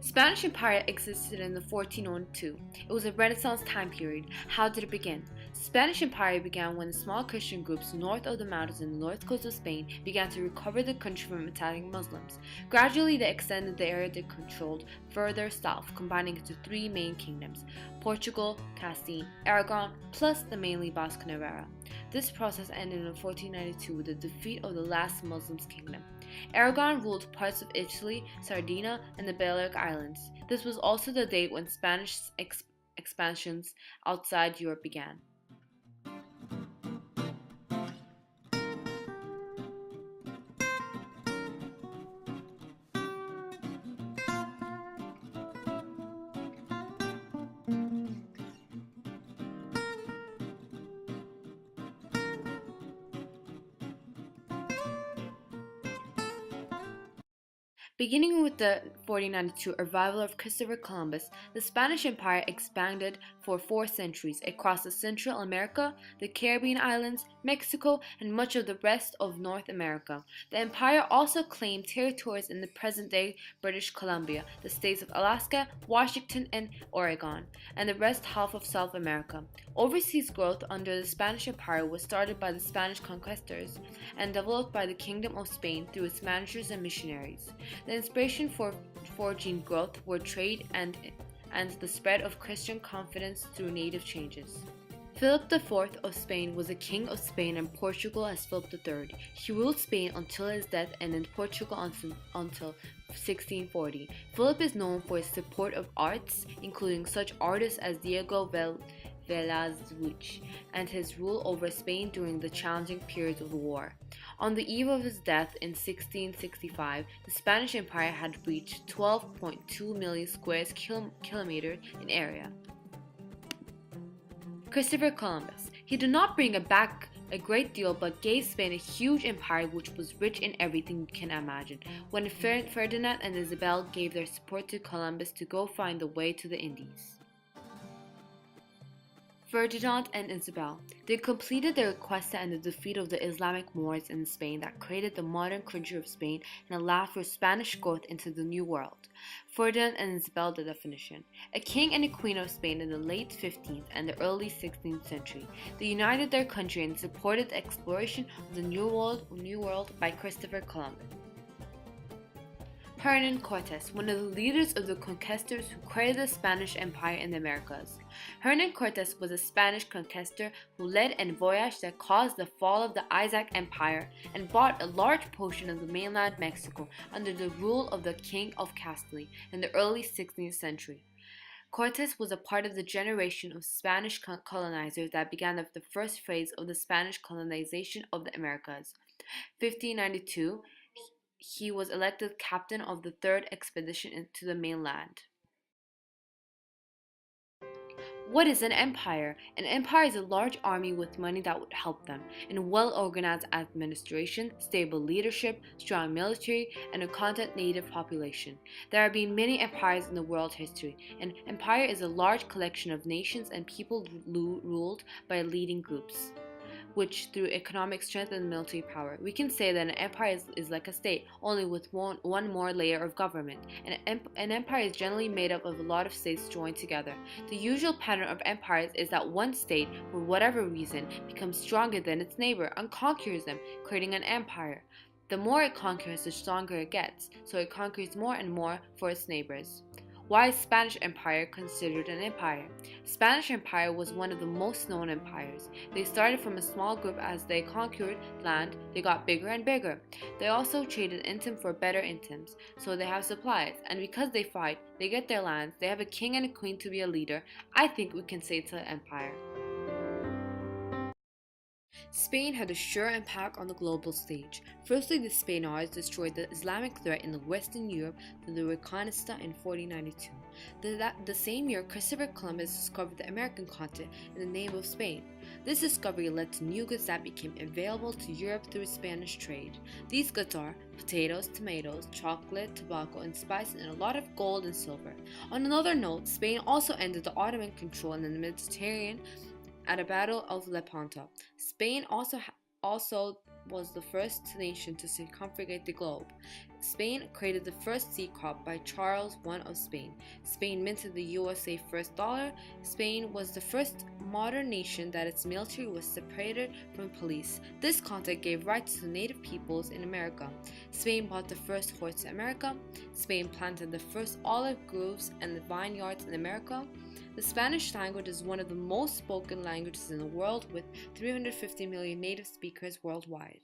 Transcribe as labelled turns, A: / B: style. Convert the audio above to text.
A: Spanish Empire existed in the 1402. It was a Renaissance time period. How did it begin? Spanish Empire began when small Christian groups north of the mountains in the north coast of Spain began to recover the country from Italian Muslims. Gradually, they extended the area they controlled further south, combining into three main kingdoms: Portugal, Castile, Aragon, plus the mainly Basque Navarra. This process ended in 1492 with the defeat of the last Muslim kingdom. Aragon ruled parts of Italy, Sardinia, and the Balearic Islands. This was also the date when Spanish expansions outside Europe began. Beginning with the 1492 arrival of Christopher Columbus, the Spanish Empire expanded for 4 centuries across Central America, the Caribbean islands, Mexico, and much of the rest of North America. The empire also claimed territories in the present-day British Columbia, the states of Alaska, Washington, and Oregon, and the rest half of South America. Overseas growth under the Spanish Empire was started by the Spanish conquistadors and developed by the Kingdom of Spain through its managers and missionaries. The inspiration for forging growth were trade and the spread of Christian confidence through native changes. Philip IV of Spain was the King of Spain and Portugal as Philip III. He ruled Spain until his death and then Portugal until 1640. Philip is known for his support of arts, including such artists as Diego Velázquez, and his rule over Spain during the challenging periods of the war. On the eve of his death in 1665, the Spanish Empire had reached 12.2 million square kilometers in area. Christopher Columbus. He did not bring back a great deal but gave Spain a huge empire which was rich in everything you can imagine. When Ferdinand and Isabel gave their support to Columbus to go find the way to the Indies. Ferdinand and Isabel. They completed their quest and the defeat of the Islamic Moors in Spain that created the modern country of Spain and allowed for Spanish growth into the New World. Ferdinand and Isabel, the definition. A king and a queen of Spain in the late 15th and the early 16th century. They united their country and supported the exploration of the New World by Christopher Columbus. Hernan Cortes, one of the leaders of the conquistadors who created the Spanish Empire in the Americas. Hernan Cortes was a Spanish conquistador who led a voyage that caused the fall of the Aztec Empire and bought a large portion of the mainland Mexico under the rule of the King of Castile in the early 16th century. Cortes was a part of the generation of Spanish colonizers that began the first phase of the Spanish colonization of the Americas. 1592, he was elected captain of the third expedition to the mainland. What is an empire? An empire is a large army with money that would help them, and well-organized administration, stable leadership, strong military, and a content native population. There have been many empires in the world history. An empire is a large collection of nations and people ruled by leading groups, which through economic strength and military power. We can say that an empire is like a state, only with one more layer of government. An empire is generally made up of a lot of states joined together. The usual pattern of empires is that one state, for whatever reason, becomes stronger than its neighbor and conquers them, creating an empire. The more it conquers, the stronger it gets, so it conquers more and more for its neighbors. Why is Spanish Empire considered an empire? Spanish Empire was one of the most known empires. They started from a small group. As they conquered land, they got bigger and bigger. They also traded item for better items, so they have supplies. And because they fight, they get their lands, they have a king and a queen to be a leader. I think we can say it's an empire. Spain had a sure impact on the global stage. Firstly, the Spaniards destroyed the Islamic threat in Western Europe through the Reconquista in 1492. The same year, Christopher Columbus discovered the American continent in the name of Spain. This discovery led to new goods that became available to Europe through Spanish trade. These goods are potatoes, tomatoes, chocolate, tobacco, and spices, and a lot of gold and silver. On another note, Spain also ended the Ottoman control in the Mediterranean at a Battle of Lepanto. Spain also was the first nation to circumnavigate the globe. Spain created the first sea crop by Charles I of Spain. Spain minted the USA first dollar. Spain was the first modern nation that its military was separated from police. This contact gave rights to native peoples in America. Spain bought the first horse in America. Spain planted the first olive groves and vineyards in America. The Spanish language is one of the most spoken languages in the world, with 350 million native speakers worldwide.